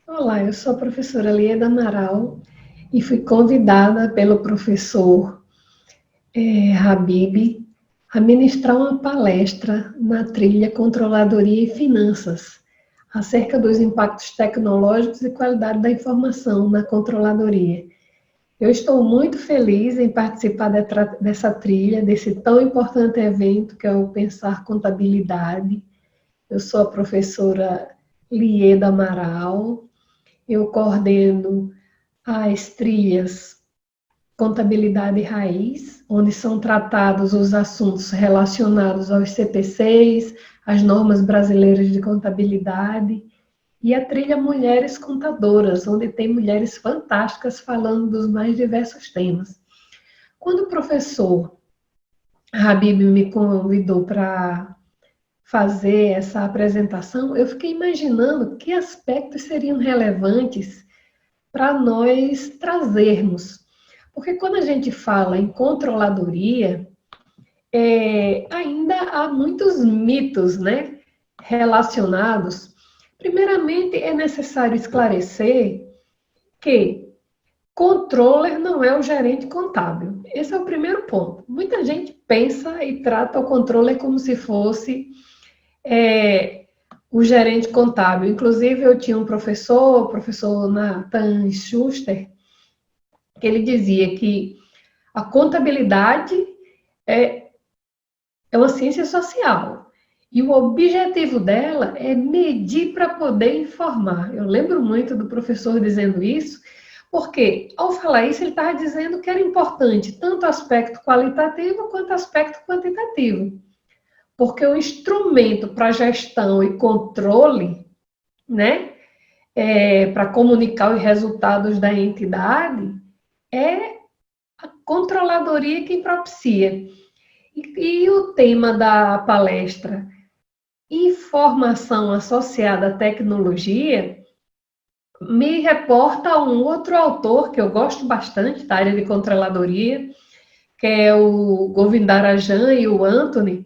Olá, eu sou a professora Lieda Amaral e fui convidada pelo professor Habib a ministrar uma palestra na trilha Controladoria e Finanças, acerca dos impactos tecnológicos e qualidade da informação na controladoria. Eu estou muito feliz em participar dessa trilha, desse tão importante evento que é o Pensar Contabilidade. Eu sou a professora Lieda Amaral. Eu coordeno as trilhas Contabilidade Raiz, onde são tratados os assuntos relacionados aos CPCs, às normas brasileiras de contabilidade, e a trilha Mulheres Contadoras, onde tem mulheres fantásticas falando dos mais diversos temas. Quando o professor Habib me convidou para fazer essa apresentação, eu fiquei imaginando que aspectos seriam relevantes para nós trazermos. Porque quando a gente fala em controladoria, ainda há muitos mitos, né, relacionados. Primeiramente, é necessário esclarecer que controller não é o gerente contábil. Esse é o primeiro ponto. Muita gente pensa e trata o controller como se fosse o gerente contábil. Inclusive, eu tinha um professor, o professor Nathan Schuster, que ele dizia que a contabilidade é, é uma ciência social e o objetivo dela é medir para poder informar. Eu lembro muito do professor dizendo isso, porque ao falar isso ele estava dizendo que era importante tanto o aspecto qualitativo quanto o aspecto quantitativo, porque o instrumento para gestão e controle, né, para comunicar os resultados da entidade, é a controladoria quem propicia. E o tema da palestra, informação associada à tecnologia, me reporta a um outro autor que eu gosto bastante da área de controladoria, que é o Govindarajan e o Anthony,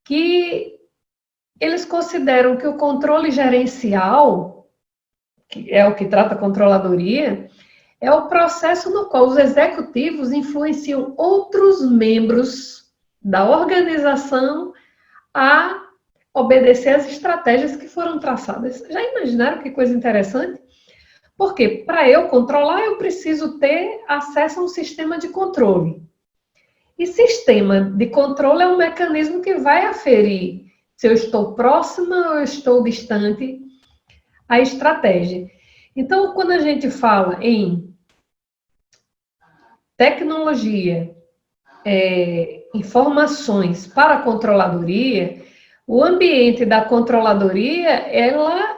que eles consideram que o controle gerencial, que é o que trata a controladoria, é o processo no qual os executivos influenciam outros membros da organização a obedecer às estratégias que foram traçadas. Já imaginaram que coisa interessante? Porque para eu controlar, eu preciso ter acesso a um sistema de controle. E sistema de controle é um mecanismo que vai aferir se eu estou próxima ou eu estou distante a estratégia. Então, quando a gente fala em tecnologia, informações para a controladoria, o ambiente da controladoria, ela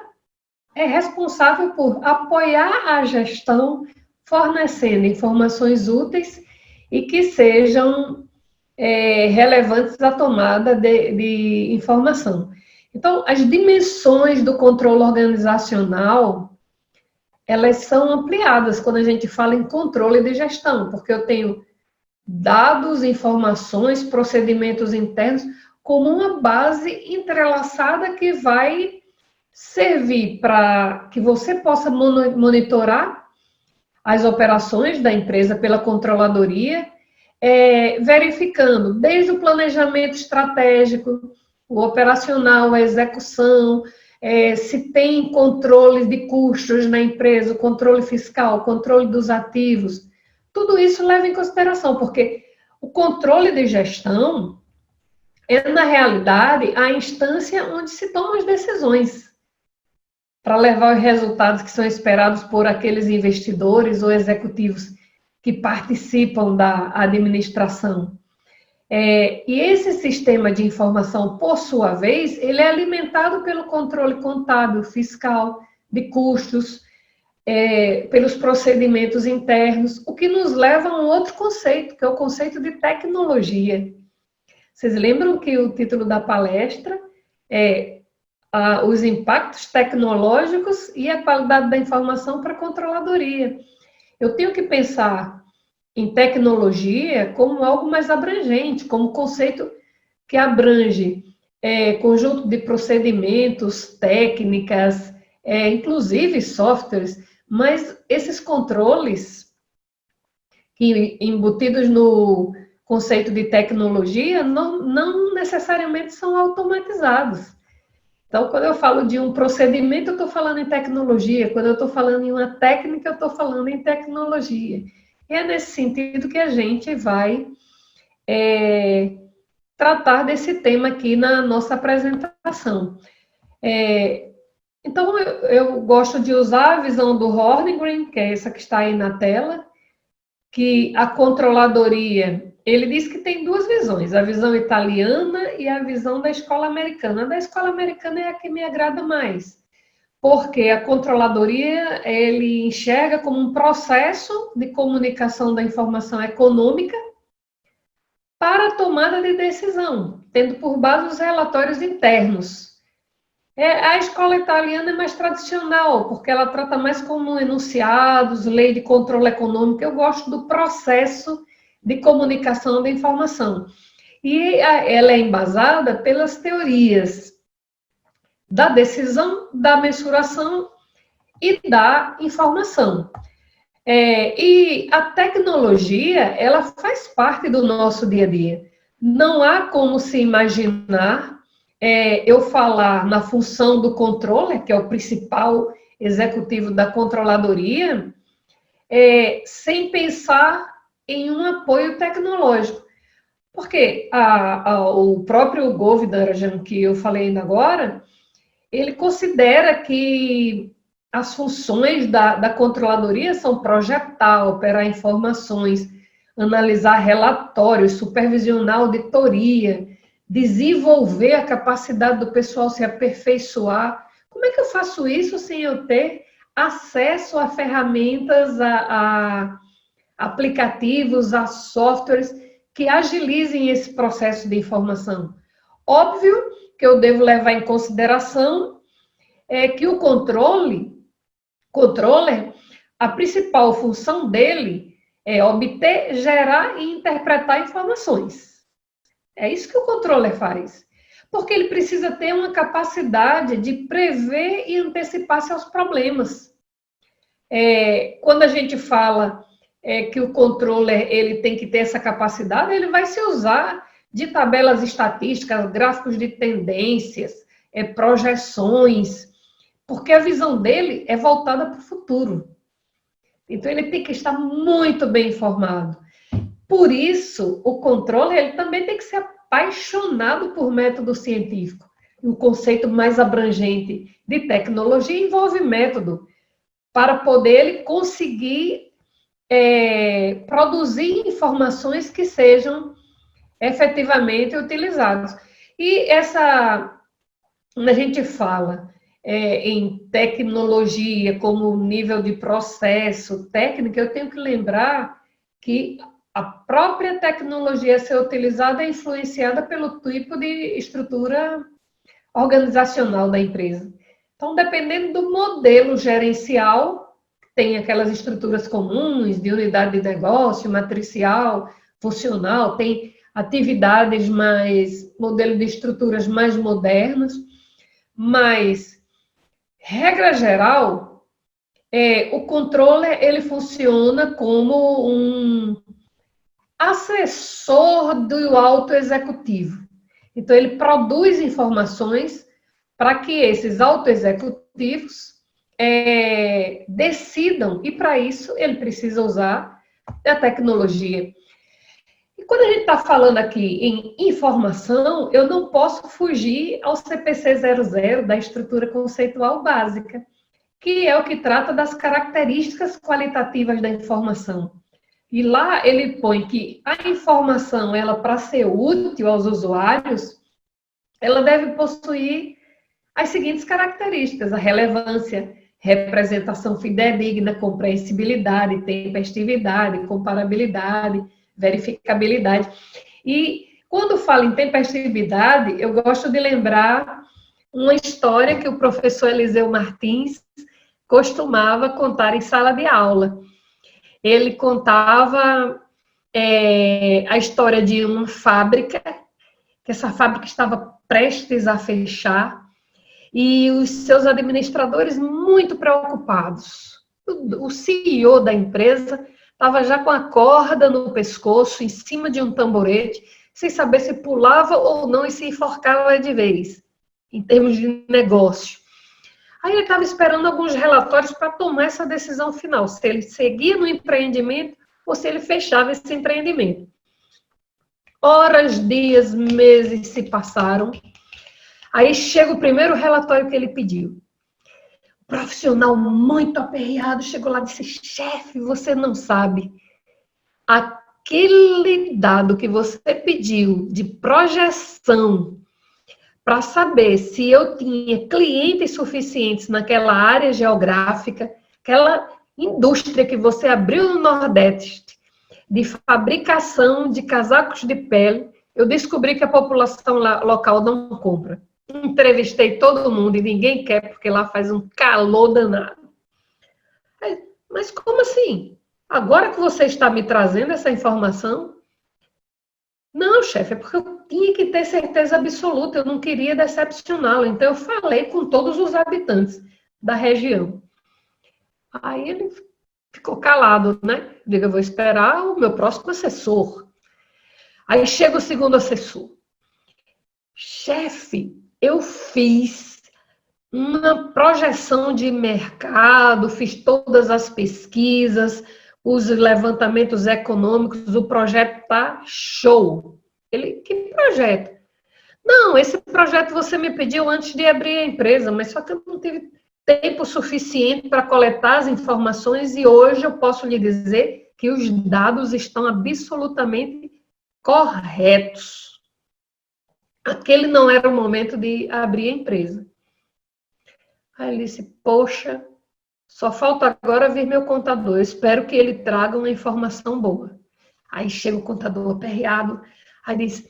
é responsável por apoiar a gestão, fornecendo informações úteis e que sejam relevantes à tomada de informação. Então, as dimensões do controle organizacional, elas são ampliadas quando a gente fala em controle de gestão, porque eu tenho dados, informações, procedimentos internos como uma base entrelaçada que vai servir para que você possa monitorar as operações da empresa pela controladoria, verificando desde o planejamento estratégico, o operacional, a execução, se tem controle de custos na empresa, o controle fiscal, o controle dos ativos. Tudo isso leva em consideração, porque o controle de gestão é, na realidade, a instância onde se tomam as decisões para levar os resultados que são esperados por aqueles investidores ou executivos que participam da administração. E esse sistema de informação, por sua vez, ele é alimentado pelo controle contábil, fiscal, de custos, pelos procedimentos internos, o que nos leva a um outro conceito, que é o conceito de tecnologia. Vocês lembram que o título da palestra é os impactos tecnológicos e a qualidade da informação para a controladoria. Eu tenho que pensar em tecnologia como algo mais abrangente, como conceito que abrange conjunto de procedimentos, técnicas, inclusive softwares, mas esses controles que embutidos no conceito de tecnologia não necessariamente são automatizados. Então, quando eu falo de um procedimento, eu estou falando em tecnologia. Quando eu estou falando em uma técnica, eu estou falando em tecnologia. E é nesse sentido que a gente vai tratar desse tema aqui na nossa apresentação. Então, eu gosto de usar a visão do Hornigren, que é essa que está aí na tela, que a controladoria, ele diz que tem duas visões, a visão italiana e a visão da escola americana. A da escola americana é a que me agrada mais, porque a controladoria, ele enxerga como um processo de comunicação da informação econômica para a tomada de decisão, tendo por base os relatórios internos. A escola italiana é mais tradicional, porque ela trata mais como enunciados, lei de controle econômico. Eu gosto do processo de comunicação da informação. E ela é embasada pelas teorias da decisão, da mensuração e da informação. E a tecnologia, ela faz parte do nosso dia a dia. Não há como se imaginar eu falar na função do controller, que é o principal executivo da controladoria, sem pensar em um apoio tecnológico. Porque o próprio Govindarajan, que eu falei ainda agora, ele considera que as funções da controladoria são projetar, operar informações, analisar relatórios, supervisionar auditoria, desenvolver a capacidade do pessoal se aperfeiçoar. Como é que eu faço isso sem eu ter acesso a ferramentas, a aplicativos, a softwares que agilizem esse processo de informação? Óbvio que eu devo levar em consideração que o controller, a principal função dele é obter, gerar e interpretar informações. É isso que o controller faz. Porque ele precisa ter uma capacidade de prever e antecipar-se aos problemas. Quando a gente fala que o controller ele tem que ter essa capacidade, ele vai se usar de tabelas estatísticas, gráficos de tendências, projeções, porque a visão dele é voltada para o futuro. Então, ele tem que estar muito bem informado. Por isso, o controller ele também tem que ser apaixonado por método científico. O conceito mais abrangente de tecnologia envolve método, para poder ele conseguir produzir informações que sejam efetivamente utilizadas. E quando a gente fala em tecnologia como nível de processo, técnica, eu tenho que lembrar que a própria tecnologia a ser utilizada é influenciada pelo tipo de estrutura organizacional da empresa. Então, dependendo do modelo gerencial, tem aquelas estruturas comuns de unidade de negócio, matricial, funcional, tem atividades modelo de estruturas mais modernas, mas, regra geral, o controller ele funciona como um assessor do alto executivo. Então, ele produz informações para que esses alto executivos decidam, e para isso ele precisa usar a tecnologia. E quando a gente está falando aqui em informação, eu não posso fugir ao CPC 00 da estrutura conceitual básica, que é o que trata das características qualitativas da informação. E lá ele põe que a informação, ela para ser útil aos usuários, ela deve possuir as seguintes características: a relevância, representação fidedigna, compreensibilidade, tempestividade, comparabilidade, verificabilidade. E quando falo em tempestividade, eu gosto de lembrar uma história que o professor Eliseu Martins costumava contar em sala de aula. Ele contava a história de uma fábrica, que essa fábrica estava prestes a fechar, e os seus administradores muito preocupados. O CEO da empresa estava já com a corda no pescoço, em cima de um tamborete, sem saber se pulava ou não e se enforcava de vez, em termos de negócio. Aí ele estava esperando alguns relatórios para tomar essa decisão final, se ele seguia no empreendimento ou se ele fechava esse empreendimento. Horas, dias, meses se passaram. Aí chega o primeiro relatório que ele pediu. O profissional muito aperreado chegou lá e disse: chefe, você não sabe. Aquele dado que você pediu de projeção para saber se eu tinha clientes suficientes naquela área geográfica, aquela indústria que você abriu no Nordeste, de fabricação de casacos de pele, eu descobri que a população local não compra. Entrevistei todo mundo e ninguém quer, porque lá faz um calor danado. Mas como assim? Agora que você está me trazendo essa informação? Não, chefe, é porque eu tinha que ter certeza absoluta, eu não queria decepcioná-lo. Então, eu falei com todos os habitantes da região. Aí ele ficou calado, né? Digo, eu vou esperar o meu próximo assessor. Aí chega o segundo assessor. Chefe, eu fiz uma projeção de mercado, fiz todas as pesquisas, os levantamentos econômicos, o projeto tá show. Ele, que projeto? Não, esse projeto você me pediu antes de abrir a empresa, mas só que eu não tive tempo suficiente para coletar as informações e hoje eu posso lhe dizer que os dados estão absolutamente corretos. Aquele não era o momento de abrir a empresa. Aí ele disse, poxa, só falta agora vir meu contador. Eu espero que ele traga uma informação boa. Aí chega o contador aperreado. Aí diz,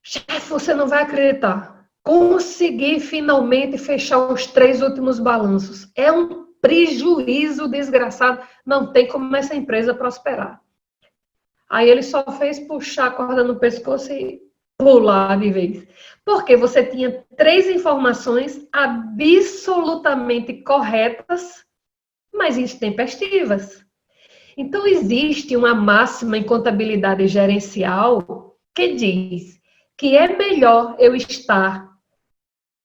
chefe, você não vai acreditar. Consegui finalmente fechar os 3 últimos balanços. É um prejuízo desgraçado. Não tem como essa empresa prosperar. Aí ele só fez puxar a corda no pescoço e pular de vez. Porque você tinha 3 informações absolutamente corretas, mas intempestivas. Então, existe uma máxima em contabilidade gerencial que diz que é melhor eu estar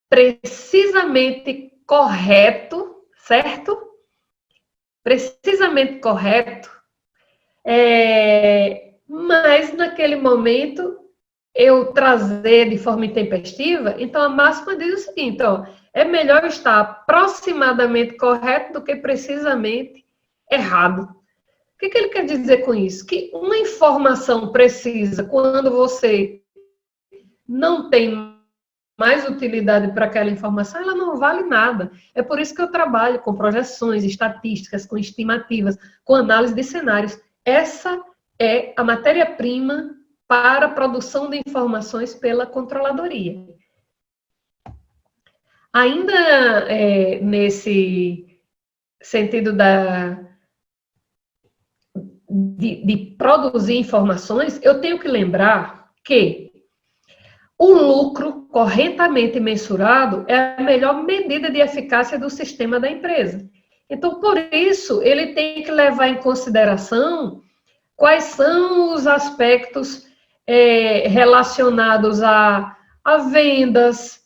precisamente correto, certo? Precisamente correto, mas naquele momento eu trazer de forma intempestiva, então a máxima diz o seguinte, ó, é melhor estar aproximadamente correto do que precisamente errado. O que ele quer dizer com isso? Que uma informação precisa, quando você não tem mais utilidade para aquela informação, ela não vale nada. É por isso que eu trabalho com projeções, estatísticas, com estimativas, com análise de cenários. Essa é a matéria-prima para a produção de informações pela controladoria. Ainda nesse sentido de produzir informações, eu tenho que lembrar que o lucro corretamente mensurado é a melhor medida de eficácia do sistema da empresa. Então, por isso, ele tem que levar em consideração quais são os aspectos relacionados a vendas,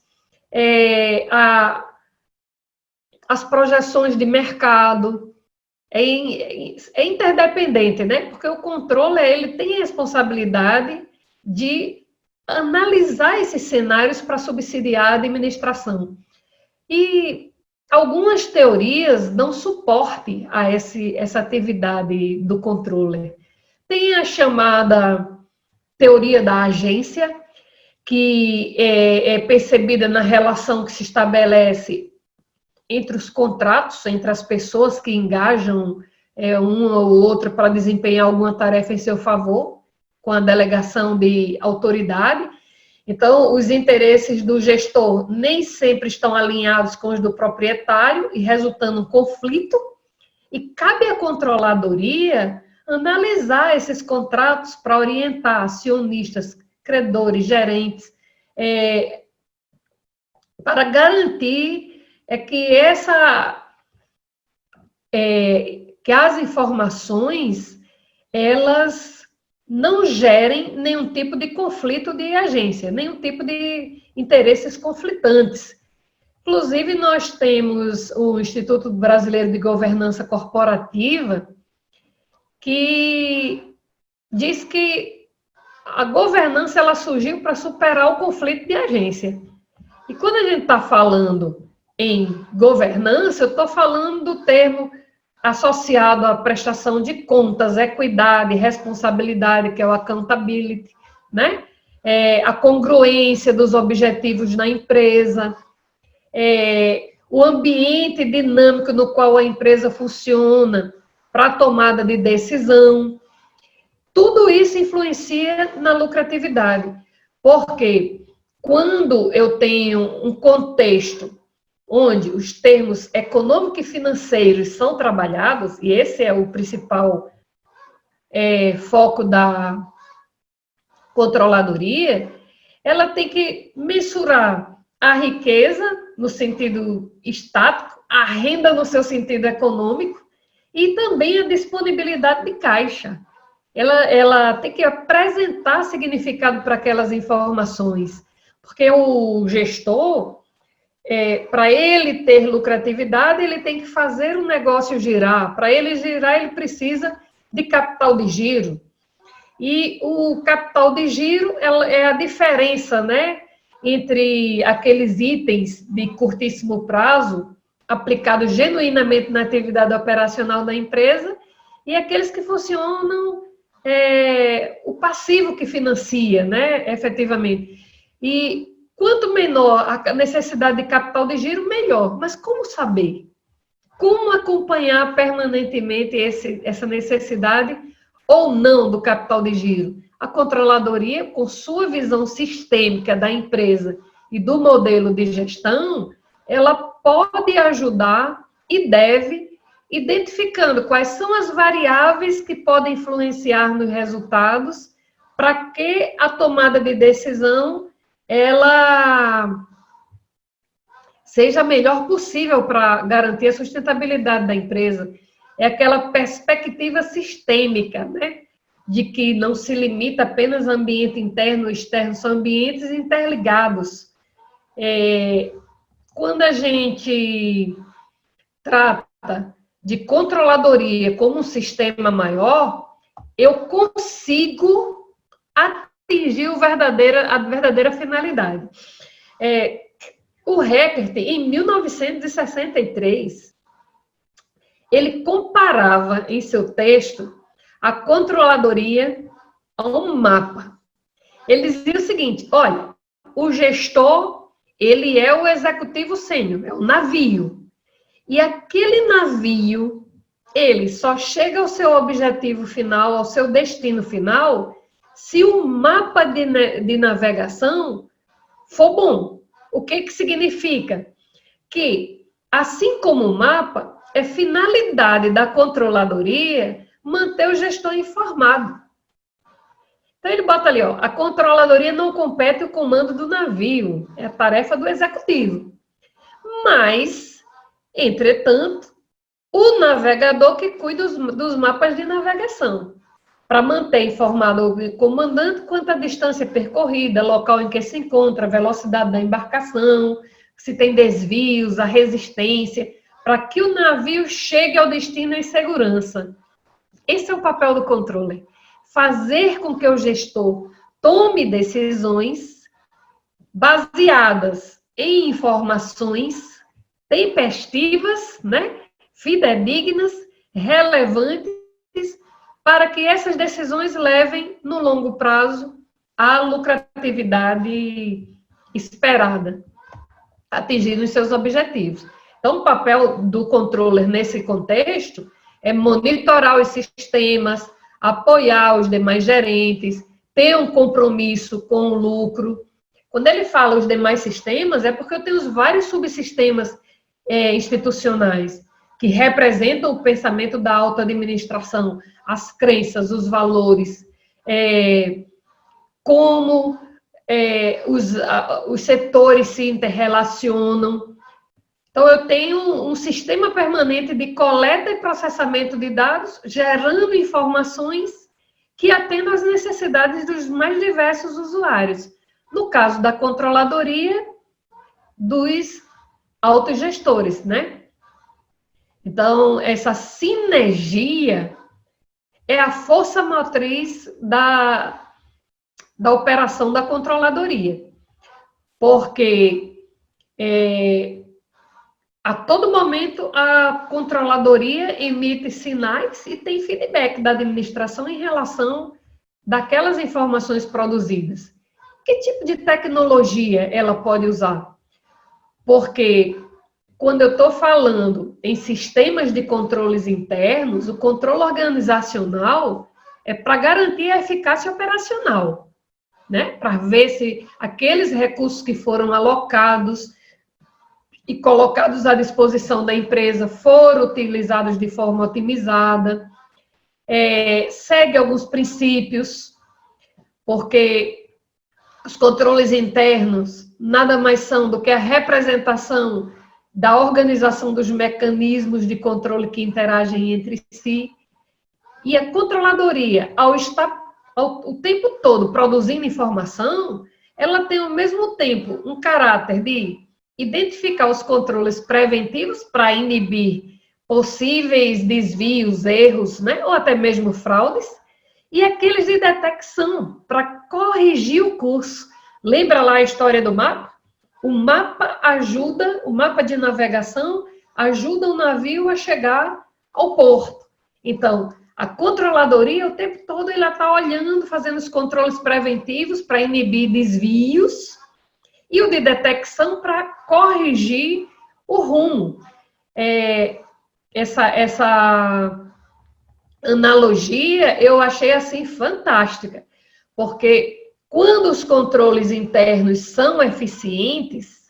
as projeções de mercado. É interdependente, né? Porque o controle, ele tem a responsabilidade de analisar esses cenários para subsidiar a administração. E algumas teorias dão suporte a essa atividade do controller. Tem a chamada teoria da agência, que é percebida na relação que se estabelece entre os contratos, entre as pessoas que engajam uma ou outra para desempenhar alguma tarefa em seu favor, com a delegação de autoridade. Então, os interesses do gestor nem sempre estão alinhados com os do proprietário e resultando um conflito. E cabe à controladoria analisar esses contratos para orientar acionistas, credores, gerentes, para garantir que as informações elas não gerem nenhum tipo de conflito de agência, nenhum tipo de interesses conflitantes. Inclusive, nós temos o Instituto Brasileiro de Governança Corporativa, que diz que a governança ela surgiu para superar o conflito de agência. E quando a gente está falando em governança, eu estou falando do termo associado à prestação de contas, equidade, responsabilidade, que é o accountability, né? A congruência dos objetivos na empresa, o ambiente dinâmico no qual a empresa funciona para a tomada de decisão. Tudo isso influencia na lucratividade, porque quando eu tenho um contexto onde os termos econômico e financeiros são trabalhados, e esse é o principal foco da controladoria, ela tem que mensurar a riqueza no sentido estático, a renda no seu sentido econômico e também a disponibilidade de caixa. Ela tem que apresentar significado para aquelas informações, porque o gestor, para ele ter lucratividade, ele tem que fazer o negócio girar. Para ele girar, ele precisa de capital de giro. E o capital de giro é a diferença, né, entre aqueles itens de curtíssimo prazo, aplicados genuinamente na atividade operacional da empresa, e aqueles que funcionam, o passivo que financia, né, efetivamente. E quanto menor a necessidade de capital de giro, melhor. Mas como saber? Como acompanhar permanentemente essa necessidade ou não do capital de giro? A controladoria, com sua visão sistêmica da empresa e do modelo de gestão, ela pode ajudar e deve, identificando quais são as variáveis que podem influenciar nos resultados para que a tomada de decisão ela seja a melhor possível para garantir a sustentabilidade da empresa. É aquela perspectiva sistêmica, né? De que não se limita apenas a ambiente interno e externo, são ambientes interligados. Quando a gente trata de controladoria como um sistema maior, eu consigo atingir a verdadeira finalidade. O Heckert, em 1963, ele comparava em seu texto a controladoria a um mapa. Ele dizia o seguinte: olha, o gestor, ele é o executivo sênior, é o navio. E aquele navio, ele só chega ao seu objetivo final, ao seu destino final, se o mapa de navegação for bom. O que significa? Que, assim como o mapa, é finalidade da controladoria manter o gestor informado. Então, ele bota ali, ó, a controladoria não compete o comando do navio, é a tarefa do executivo. Mas, entretanto, o navegador que cuida dos mapas de navegação, para manter informado o comandante quanto à distância percorrida, local em que se encontra, a velocidade da embarcação, se tem desvios, a resistência, para que o navio chegue ao destino em segurança. Esse é o papel do controller. Fazer com que o gestor tome decisões baseadas em informações tempestivas, né, fidedignas, relevantes, para que essas decisões levem, no longo prazo, à lucratividade esperada, atingindo os seus objetivos. Então, o papel do controller nesse contexto é monitorar os sistemas, apoiar os demais gerentes, ter um compromisso com o lucro. Quando ele fala os demais sistemas, é porque eu tenho vários subsistemas institucionais que representam o pensamento da auto-administração, as crenças, os valores, como os setores se interrelacionam. Então, eu tenho um sistema permanente de coleta e processamento de dados, gerando informações que atendam às necessidades dos mais diversos usuários. No caso da controladoria, dos autogestores, né? Então, essa sinergia é a força motriz da operação da controladoria. Porque a todo momento, a controladoria emite sinais e tem feedback da administração em relação daquelas informações produzidas. Que tipo de tecnologia ela pode usar? Porque quando eu estou falando em sistemas de controles internos, o controle organizacional é para garantir a eficácia operacional, né? Para ver se aqueles recursos que foram alocados e colocados à disposição da empresa foram utilizados de forma otimizada, segue alguns princípios, porque os controles internos nada mais são do que a representação da organização dos mecanismos de controle que interagem entre si, e a controladoria, ao estar o tempo todo produzindo informação, ela tem ao mesmo tempo um caráter de identificar os controles preventivos para inibir possíveis desvios, erros, né, ou até mesmo fraudes, e aqueles de detecção para corrigir o curso. Lembra lá a história do mapa? O mapa de navegação ajuda o navio a chegar ao porto. Então, a controladoria, o tempo todo, ela está olhando, fazendo os controles preventivos para inibir desvios, e o de detecção para corrigir o rumo. Essa analogia eu achei assim fantástica, porque quando os controles internos são eficientes,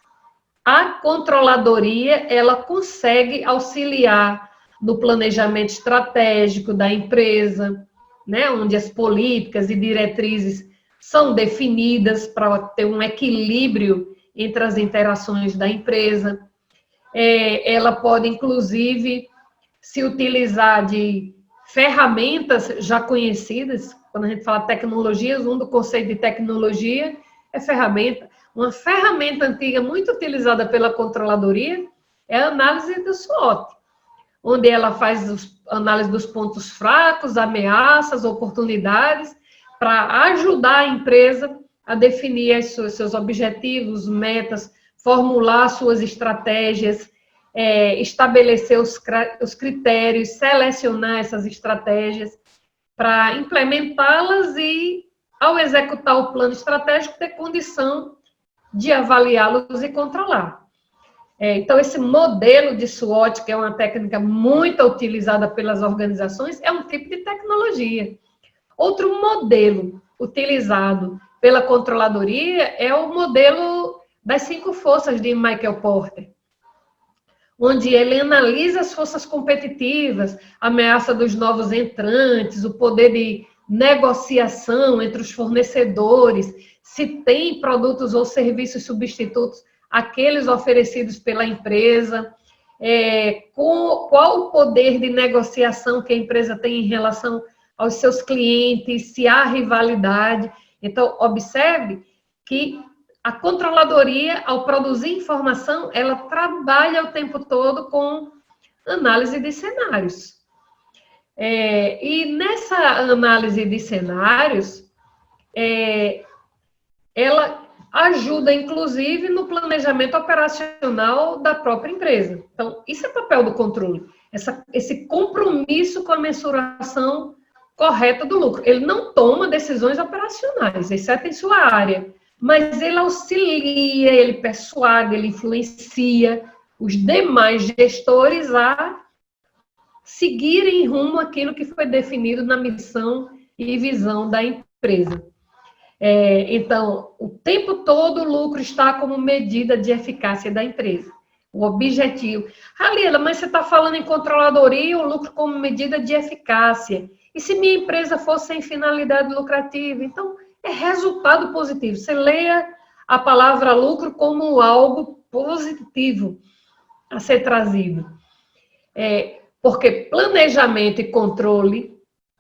a controladoria ela consegue auxiliar no planejamento estratégico da empresa, né, onde as políticas e diretrizes são definidas para ter um equilíbrio entre as interações da empresa. Ela pode, inclusive, se utilizar de ferramentas já conhecidas. Quando a gente fala tecnologias, do conceito de tecnologia é ferramenta. Uma ferramenta antiga muito utilizada pela controladoria é a análise do SWOT, onde ela faz análise dos pontos fracos, ameaças, oportunidades, para ajudar a empresa a definir seus objetivos, metas, formular suas estratégias, estabelecer os critérios, selecionar essas estratégias para implementá-las e, ao executar o plano estratégico, ter condição de avaliá-los e controlar. Então, esse modelo de SWOT, que é uma técnica muito utilizada pelas organizações, é um tipo de tecnologia. Outro modelo utilizado pela controladoria é o modelo das 5 forças de Michael Porter, onde ele analisa as forças competitivas, a ameaça dos novos entrantes, o poder de negociação entre os fornecedores, se tem produtos ou serviços substitutos àqueles oferecidos pela empresa, qual o poder de negociação que a empresa tem em relação aos seus clientes, se há rivalidade. Então, observe que a controladoria, ao produzir informação, ela trabalha o tempo todo com análise de cenários. E nessa análise de cenários, ela ajuda, inclusive, no planejamento operacional da própria empresa. Então, isso é papel do controle. Esse compromisso com a mensuração correta do lucro. Ele não toma decisões operacionais, exceto em sua área, mas ele auxilia, ele persuade, ele influencia os demais gestores a seguirem rumo àquilo que foi definido na missão e visão da empresa. Então, o tempo todo o lucro está como medida de eficácia da empresa. O objetivo. Liela, mas você está falando em controladoria, o lucro como medida de eficácia. E se minha empresa fosse sem finalidade lucrativa? Então, é resultado positivo. Você leia a palavra lucro como algo positivo a ser trazido. Porque planejamento e controle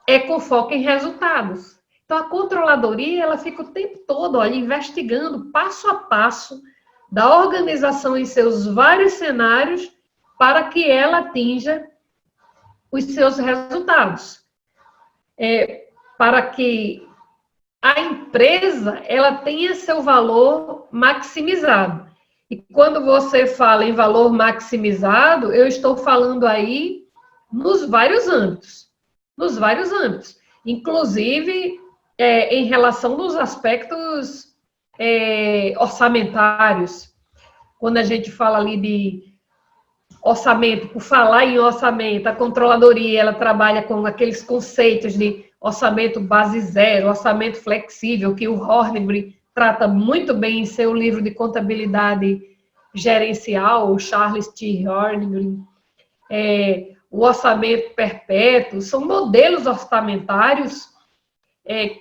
é com foco em resultados. Então, a controladoria, ela fica o tempo todo, olha, investigando passo a passo da organização em seus vários cenários para que ela atinja os seus resultados. Para que a empresa, ela tenha seu valor maximizado. E quando você fala em valor maximizado, eu estou falando aí nos vários âmbitos. Nos vários âmbitos. Inclusive, em relação nos aspectos orçamentários. Quando a gente fala ali de orçamento, por falar em orçamento, a controladoria, ela trabalha com aqueles conceitos de orçamento base zero, orçamento flexível, que o Hornby trata muito bem em seu livro de contabilidade gerencial, o Charles T. Hornby. O orçamento perpétuo, são modelos orçamentários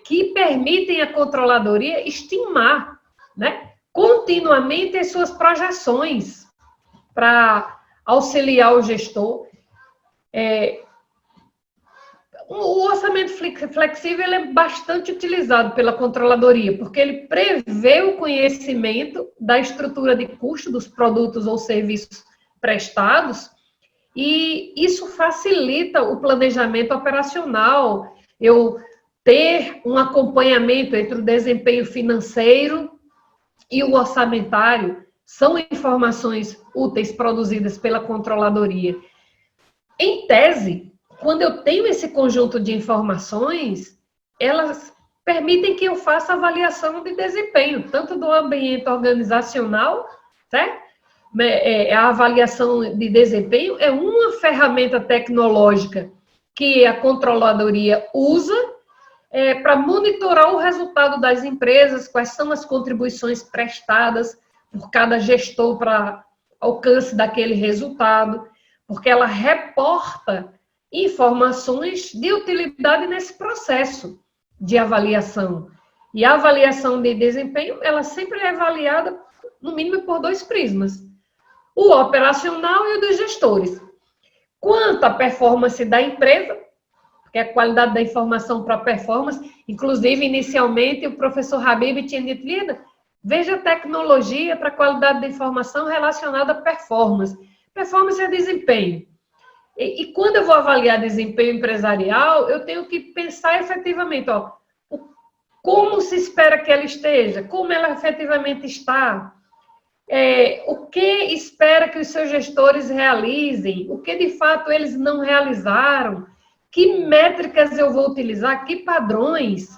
que permitem à controladoria estimar, né, continuamente as suas projeções para auxiliar o gestor. O orçamento flexível ele é bastante utilizado pela controladoria, porque ele prevê o conhecimento da estrutura de custo dos produtos ou serviços prestados, e isso facilita o planejamento operacional, eu ter um acompanhamento entre o desempenho financeiro e o orçamentário. São informações úteis produzidas pela controladoria. Em tese, quando eu tenho esse conjunto de informações, elas permitem que eu faça avaliação de desempenho, tanto do ambiente organizacional, certo? A avaliação de desempenho é uma ferramenta tecnológica que a controladoria usa para monitorar o resultado das empresas, quais são as contribuições prestadas por cada gestor para alcance daquele resultado, porque ela reporta informações de utilidade nesse processo de avaliação. E a avaliação de desempenho, ela sempre é avaliada, no mínimo, por 2 prismas. O operacional e o dos gestores. Quanto à performance da empresa, que é a qualidade da informação para a performance, inclusive, inicialmente, o professor Habib tinha dito, Lina, veja a tecnologia para a qualidade da informação relacionada à performance. Performance é desempenho. E quando eu vou avaliar desempenho empresarial, eu tenho que pensar efetivamente, como se espera que ela esteja, como ela efetivamente está, o que espera que os seus gestores realizem, o que de fato eles não realizaram, que métricas eu vou utilizar, que padrões,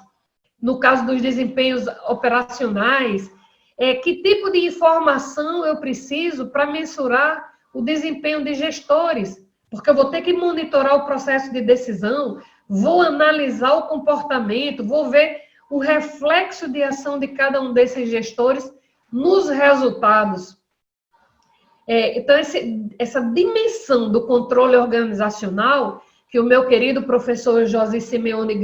no caso dos desempenhos operacionais, que tipo de informação eu preciso para mensurar o desempenho de gestores, porque eu vou ter que monitorar o processo de decisão, vou analisar o comportamento, vou ver o reflexo de ação de cada um desses gestores nos resultados. Então, essa dimensão do controle organizacional, que o meu querido professor José Simeone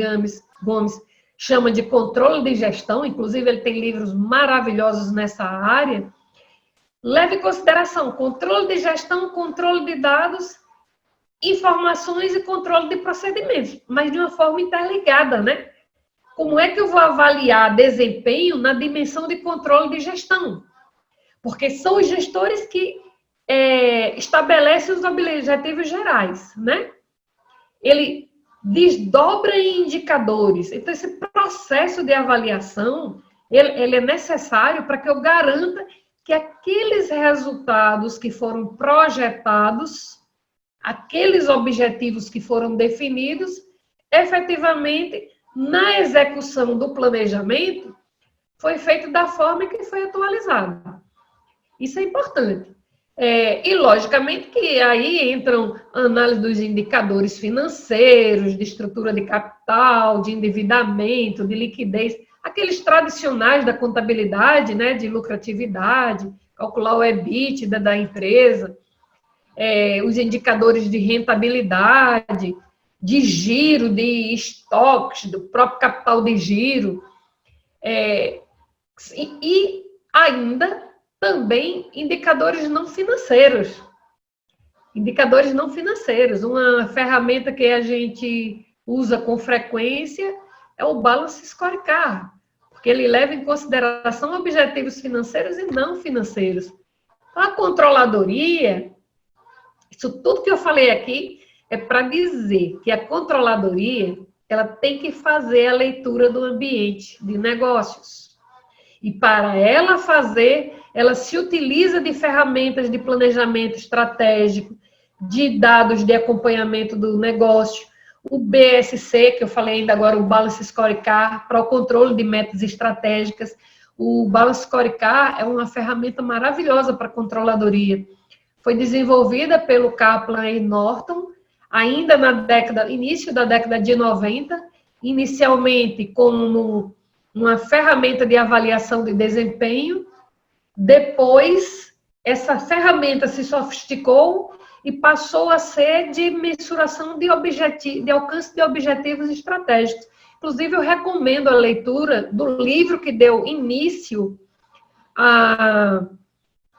Gomes chama de controle de gestão, inclusive ele tem livros maravilhosos nessa área, leve em consideração controle de gestão, controle de dados, informações e controle de procedimentos, mas de uma forma interligada, né? Como é que eu vou avaliar desempenho na dimensão de controle de gestão? Porque são os gestores que estabelecem os objetivos gerais, né? Ele desdobra em indicadores. Então, esse processo de avaliação, ele é necessário para que eu garanta que aqueles resultados que foram projetados, aqueles objetivos que foram definidos, efetivamente, na execução do planejamento, foi feito da forma que foi atualizado. Isso é importante. E, logicamente, que aí entram análise dos indicadores financeiros, de estrutura de capital, de endividamento, de liquidez, aqueles tradicionais da contabilidade, né, de lucratividade, calcular o EBITDA da empresa, os indicadores de rentabilidade, de giro, de estoques, do próprio capital de giro. E ainda também indicadores não financeiros. Indicadores não financeiros. Uma ferramenta que a gente usa com frequência é o Balance Scorecard, porque ele leva em consideração objetivos financeiros e não financeiros. A controladoria, isso tudo que eu falei aqui é para dizer que a controladoria ela tem que fazer a leitura do ambiente de negócios. E para ela fazer, ela se utiliza de ferramentas de planejamento estratégico, de dados de acompanhamento do negócio, o BSC, que eu falei ainda agora, o Balance Scorecard, para o controle de metas estratégicas. O Balance Scorecard é uma ferramenta maravilhosa para a controladoria. Foi desenvolvida pelo Kaplan e Norton, ainda início da década de 90, inicialmente como uma ferramenta de avaliação de desempenho. Depois, essa ferramenta se sofisticou e passou a ser de mensuração de alcance de objetivos estratégicos. Inclusive, eu recomendo a leitura do livro que deu início a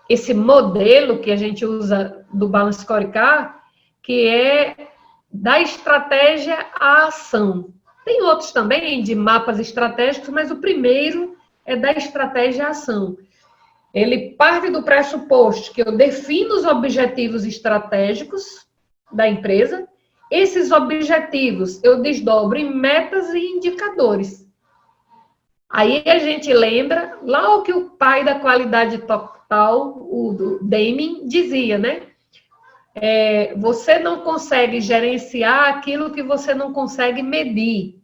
esse modelo que a gente usa do Balance Scorecard, que é da estratégia à ação. Tem outros também de mapas estratégicos, mas o primeiro é da estratégia à ação. Ele parte do pressuposto que eu defino os objetivos estratégicos da empresa. Esses objetivos eu desdobro em metas e indicadores. Aí a gente lembra lá o que o pai da qualidade total, o Deming, dizia, né? Você não consegue gerenciar aquilo que você não consegue medir.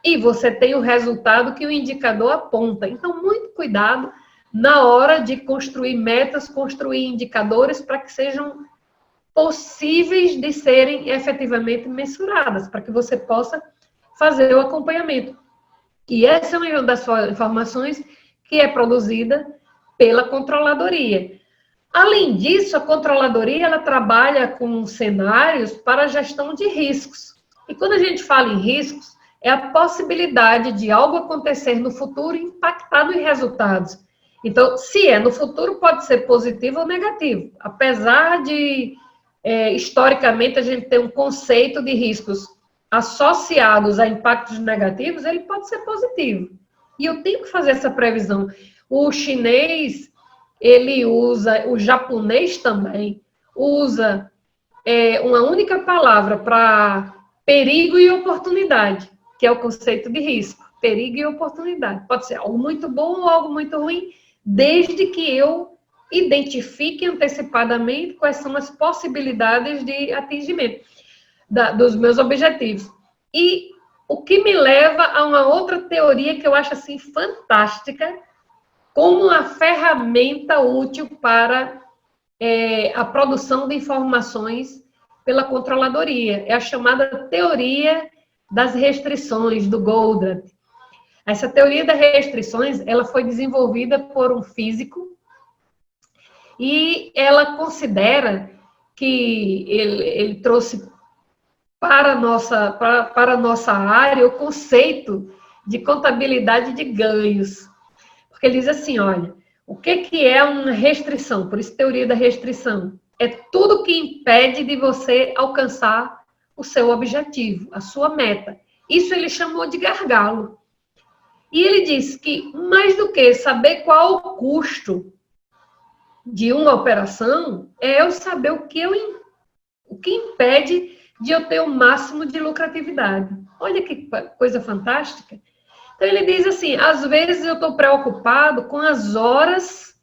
E você tem o resultado que o indicador aponta. Então, muito cuidado na hora de construir metas, construir indicadores para que sejam possíveis de serem efetivamente mensuradas, para que você possa fazer o acompanhamento. E essa é uma das informações que é produzida pela controladoria. Além disso, a controladoria ela trabalha com cenários para a gestão de riscos. E quando a gente fala em riscos, é a possibilidade de algo acontecer no futuro e impactar nos resultados. Então, se é no futuro, pode ser positivo ou negativo. Apesar de, historicamente, a gente ter um conceito de riscos associados a impactos negativos, ele pode ser positivo. E eu tenho que fazer essa previsão. O chinês, ele usa, o japonês também, usa uma única palavra para perigo e oportunidade, que é o conceito de risco. Perigo e oportunidade. Pode ser algo muito bom ou algo muito ruim, desde que eu identifique antecipadamente quais são as possibilidades de atingimento dos meus objetivos. E o que me leva a uma outra teoria que eu acho assim fantástica, como uma ferramenta útil para a produção de informações pela controladoria. É a chamada teoria das restrições, do Goldratt. Essa teoria das restrições, ela foi desenvolvida por um físico e ela considera que ele trouxe para a nossa área o conceito de contabilidade de ganhos. Porque ele diz assim, olha, o que é uma restrição? Por isso, teoria da restrição. É tudo que impede de você alcançar o seu objetivo, a sua meta. Isso ele chamou de gargalo. E ele diz que, mais do que saber qual o custo de uma operação, é eu saber o que impede de eu ter o máximo de lucratividade. Olha que coisa fantástica. Então, ele diz assim, às vezes eu estou preocupado com as horas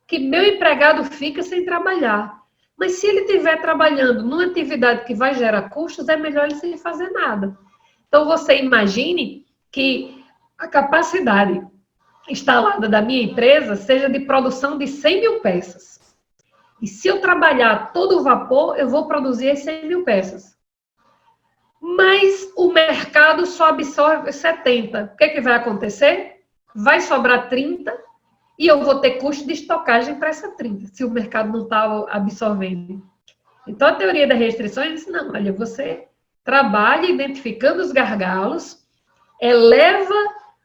que meu empregado fica sem trabalhar. Mas se ele estiver trabalhando numa atividade que vai gerar custos, é melhor ele sem fazer nada. Então, você imagine que a capacidade instalada da minha empresa seja de produção de 100 mil peças. E se eu trabalhar todo o vapor, eu vou produzir as 100 mil peças. Mas o mercado só absorve 70. O que vai acontecer? Vai sobrar 30 e eu vou ter custo de estocagem para essa 30, se o mercado não está absorvendo. Então, a teoria das restrições diz, não, olha, você trabalha identificando os gargalos, eleva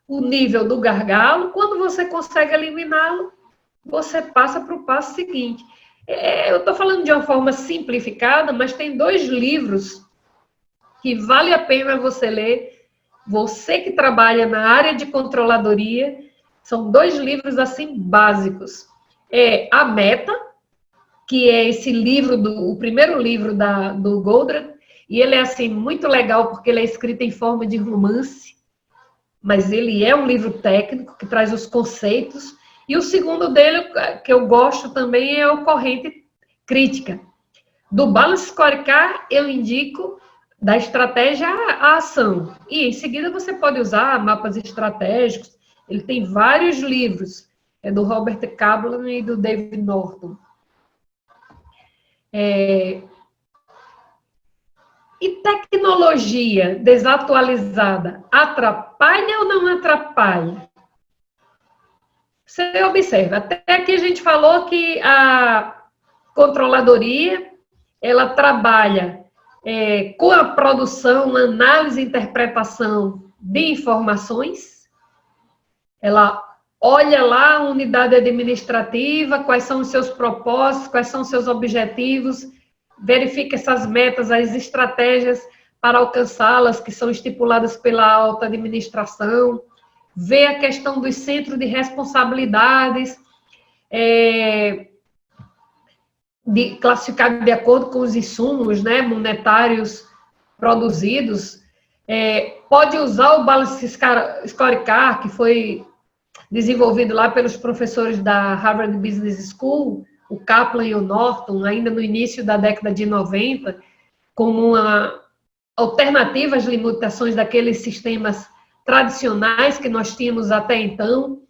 o nível do gargalo. Quando você consegue eliminá-lo, você passa para o passo seguinte. Eu estou falando de uma forma simplificada, mas tem 2 livros que vale a pena você ler. Você que trabalha na área de controladoria, são 2 livros assim básicos. A Meta, que é esse livro, o primeiro livro do Goldratt, e ele é assim muito legal porque ele é escrito em forma de romance, mas ele é um livro técnico que traz os conceitos. E o segundo dele, que eu gosto também, é o Corrente Crítica. Do Balance Scorecard, eu indico da estratégia à ação. E em seguida você pode usar mapas estratégicos. Ele tem vários livros, é do Robert Kaplan e do David Norton. E tecnologia desatualizada atrapalha ou não atrapalha? Você observa, até aqui a gente falou que a controladoria, ela trabalha com a produção, análise e interpretação de informações. Ela olha lá a unidade administrativa, quais são os seus propósitos, quais são os seus objetivos, verifica essas metas, as estratégias para alcançá-las, que são estipuladas pela alta administração, vê a questão dos centros de responsabilidades, classificado de acordo com os insumos, né, monetários produzidos. Pode usar o Balance Scorecard, que foi desenvolvido lá pelos professores da Harvard Business School, o Kaplan e o Norton, ainda no início da década de 90, como uma alternativa às limitações daqueles sistemas tradicionais que nós tínhamos até então.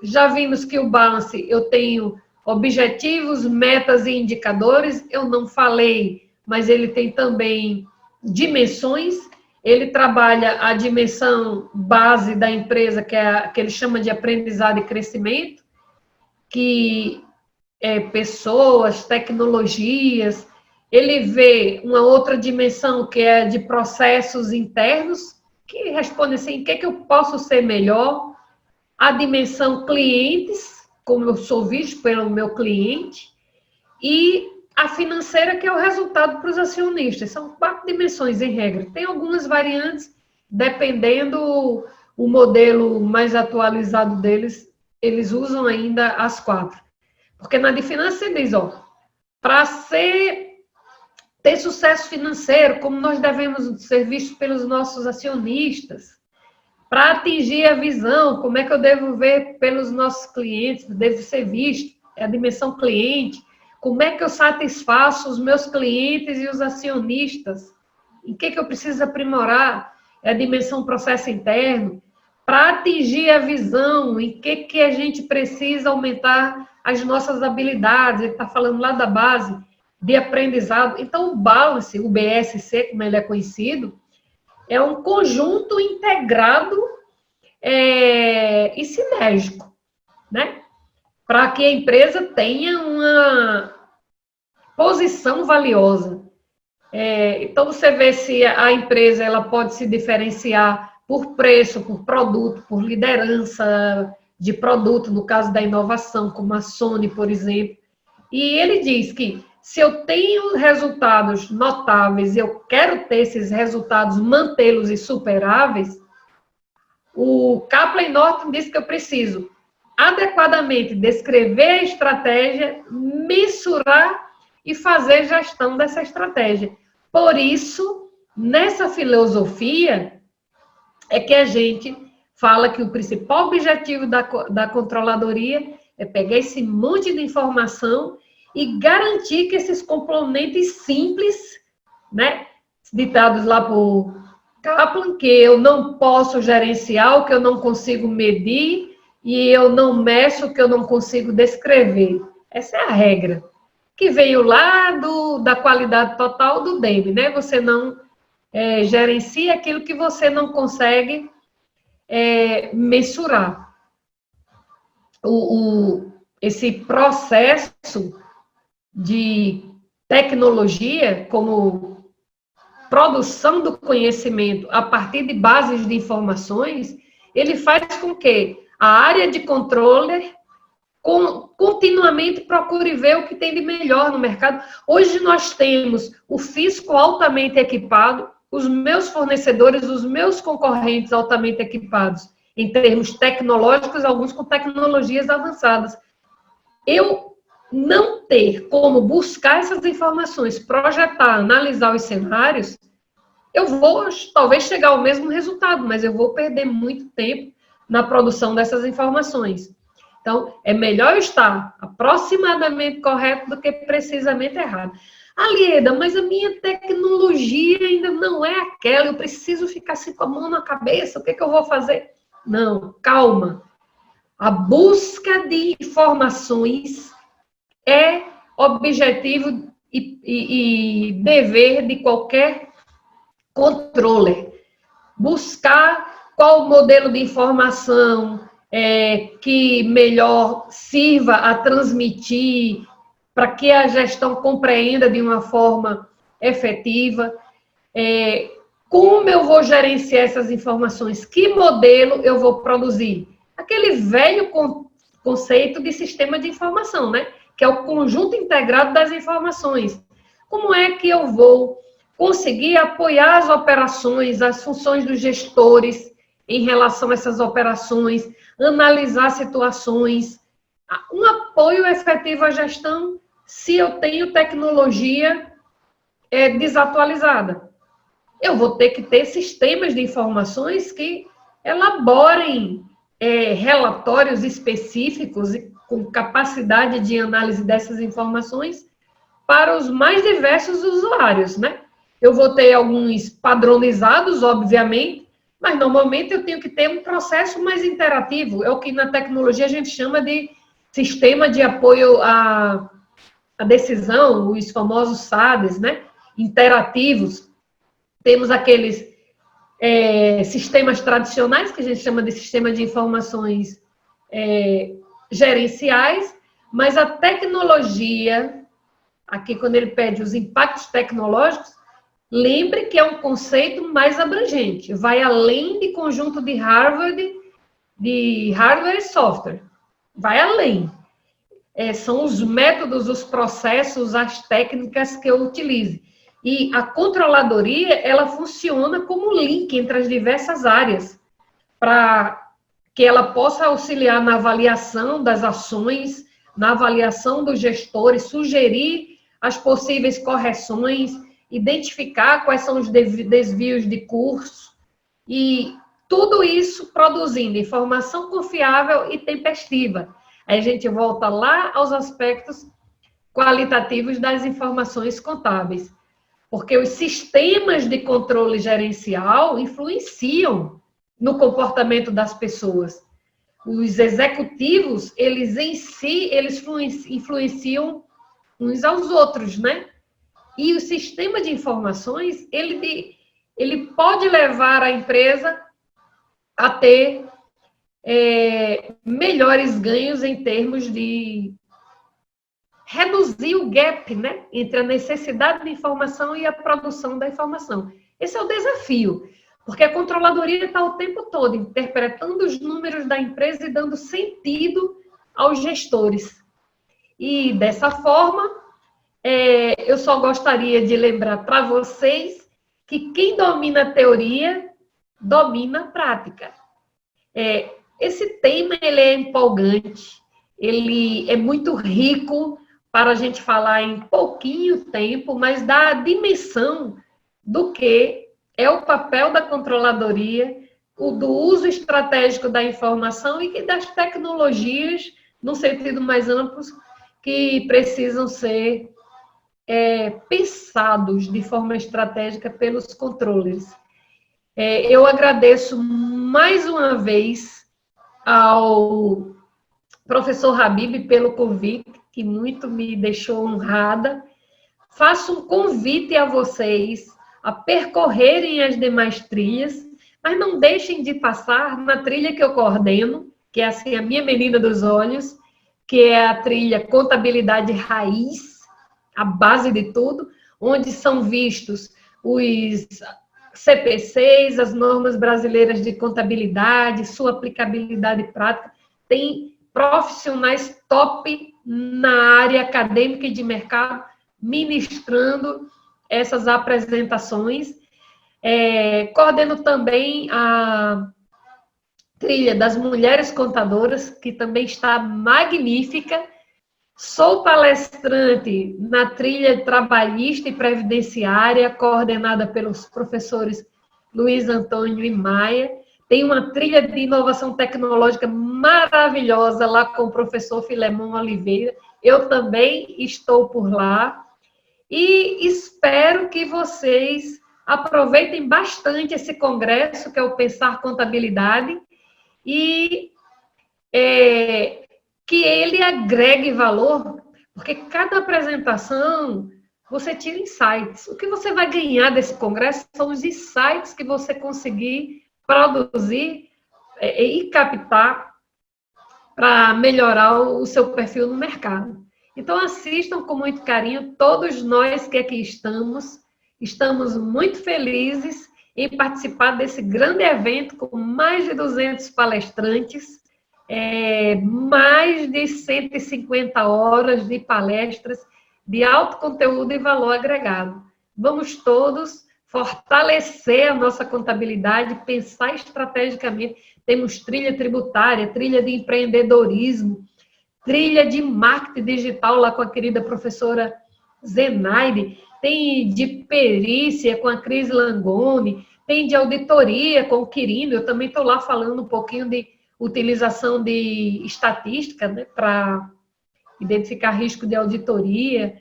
Já vimos que o Balance, eu tenho objetivos, metas e indicadores. Eu não falei, mas ele tem também dimensões. Ele trabalha a dimensão base da empresa, que é a que ele chama de aprendizado e crescimento, que é pessoas, tecnologias. Ele vê uma outra dimensão, que é de processos internos, que responde assim, o que é que eu posso ser melhor? A dimensão clientes, como eu sou visto pelo meu cliente, e a financeira, que é o resultado para os acionistas. São 4 dimensões, em regra. Tem algumas variantes, dependendo o modelo mais atualizado deles, eles usam ainda as 4. Porque na de finanças ele diz, para ter sucesso financeiro, como nós devemos ser vistos pelos nossos acionistas, para atingir a visão, como é que eu devo ver pelos nossos clientes, devo ser visto, é a dimensão cliente, como é que eu satisfaço os meus clientes e os acionistas, em que eu preciso aprimorar, é a dimensão processo interno, para atingir a visão, em que a gente precisa aumentar as nossas habilidades, ele está falando lá da base de aprendizado. Então, o Balance, o BSC, como ele é conhecido, é um conjunto integrado e sinérgico, né? Para que a empresa tenha uma posição valiosa. Então, você vê se a empresa ela pode se diferenciar por preço, por produto, por liderança de produto, no caso da inovação, como a Sony, por exemplo. E ele diz que se eu tenho resultados notáveis e eu quero ter esses resultados, mantê-los e superáveis, o Kaplan e Norton diz que eu preciso adequadamente descrever a estratégia, mensurar e fazer gestão dessa estratégia. Por isso, nessa filosofia, é que a gente fala que o principal objetivo da controladoria é pegar esse monte de informação e garantir que esses componentes simples, né, ditados lá por Kaplan, que eu não posso gerenciar, o que eu não consigo medir, e eu não meço o que eu não consigo descrever. Essa é a regra, que veio lá da qualidade total do DEM, né? Você não gerencia aquilo que você não consegue mensurar. Esse processo de tecnologia, como produção do conhecimento a partir de bases de informações, ele faz com que a área de controller continuamente procure ver o que tem de melhor no mercado. Hoje nós temos o fisco altamente equipado, os meus fornecedores, os meus concorrentes altamente equipados, em termos tecnológicos, alguns com tecnologias avançadas. Eu não ter como buscar essas informações, projetar, analisar os cenários, eu vou talvez chegar ao mesmo resultado, mas eu vou perder muito tempo na produção dessas informações. Então, é melhor eu estar aproximadamente correto do que precisamente errado. Alieda, mas a minha tecnologia ainda não é aquela, eu preciso ficar assim com a mão na cabeça, o que eu vou fazer? Não, calma. A busca de informações é objetivo e dever de qualquer controller. Buscar qual modelo de informação que melhor sirva a transmitir para que a gestão compreenda de uma forma efetiva. Como eu vou gerenciar essas informações? Que modelo eu vou produzir? Aquele velho conceito de sistema de informação, né? Que é o conjunto integrado das informações. Como é que eu vou conseguir apoiar as operações, as funções dos gestores em relação a essas operações, analisar situações, um apoio efetivo à gestão se eu tenho tecnologia desatualizada? Eu vou ter que ter sistemas de informações que elaborem relatórios específicos e com capacidade de análise dessas informações para os mais diversos usuários, né? Eu vou ter alguns padronizados, obviamente, mas normalmente eu tenho que ter um processo mais interativo. É o que na tecnologia a gente chama de sistema de apoio à decisão, os famosos SADs, né? Interativos. Temos aqueles sistemas tradicionais, que a gente chama de sistema de informações gerenciais, mas a tecnologia, aqui quando ele pede os impactos tecnológicos, lembre que é um conceito mais abrangente, vai além de conjunto de hardware e software, vai além. São os métodos, os processos, as técnicas que eu utilize. E a controladoria, ela funciona como link entre as diversas áreas, para que ela possa auxiliar na avaliação das ações, na avaliação dos gestores, sugerir as possíveis correções, identificar quais são os desvios de curso, e tudo isso produzindo informação confiável e tempestiva. Aí a gente volta lá aos aspectos qualitativos das informações contábeis, porque os sistemas de controle gerencial influenciam no comportamento das pessoas. Os executivos, eles em si, eles influenciam uns aos outros, né? E o sistema de informações, ele pode levar a empresa a ter melhores ganhos em termos de reduzir o gap, né, entre a necessidade de informação e a produção da informação. Esse é o desafio, porque a controladoria está o tempo todo interpretando os números da empresa e dando sentido aos gestores. E, dessa forma, eu só gostaria de lembrar para vocês que quem domina a teoria, domina a prática. Esse tema, ele é empolgante, ele é muito rico para a gente falar em pouquinho tempo, mas dá a dimensão do que é o papel da controladoria, do uso estratégico da informação e das tecnologias, no sentido mais amplo, que precisam ser pensados de forma estratégica pelos controles. Eu agradeço mais uma vez ao professor Habib pelo convite, que muito me deixou honrada. Faço um convite a vocês a percorrerem as demais trilhas, mas não deixem de passar na trilha que eu coordeno, que é assim a minha menina dos olhos, que é a trilha Contabilidade Raiz, a base de tudo, onde são vistos os CP6, as normas brasileiras de contabilidade, sua aplicabilidade prática. Tem profissionais top na área acadêmica e de mercado ministrando essas apresentações. Coordeno também a trilha das mulheres contadoras, que também está magnífica. Sou palestrante na trilha trabalhista e previdenciária, coordenada pelos professores Luiz Antônio e Maia. Tem uma trilha de inovação tecnológica maravilhosa lá com o professor Filemon Oliveira. Eu também estou por lá. E espero que vocês aproveitem bastante esse congresso, que é o Pensar Contabilidade, e que ele agregue valor, porque cada apresentação você tira insights. O que você vai ganhar desse congresso são os insights que você conseguir produzir e captar para melhorar o seu perfil no mercado. Então, assistam com muito carinho. Todos nós que aqui estamos muito felizes em participar desse grande evento com mais de 200 palestrantes, mais de 150 horas de palestras de alto conteúdo e valor agregado. Vamos todos fortalecer a nossa contabilidade, pensar estrategicamente. Temos trilha tributária, trilha de empreendedorismo, trilha de marketing digital lá com a querida professora Zenaide, tem de perícia com a Cris Langoni, tem de auditoria com o Quirino. Eu também estou lá falando um pouquinho de utilização de estatística, né, para identificar risco de auditoria.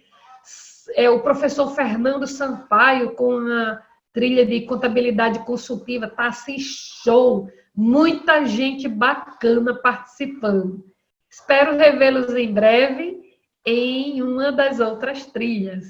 O professor Fernando Sampaio com a trilha de contabilidade consultiva, tá assim show, muita gente bacana participando. Espero revê-los em breve em uma das outras trilhas.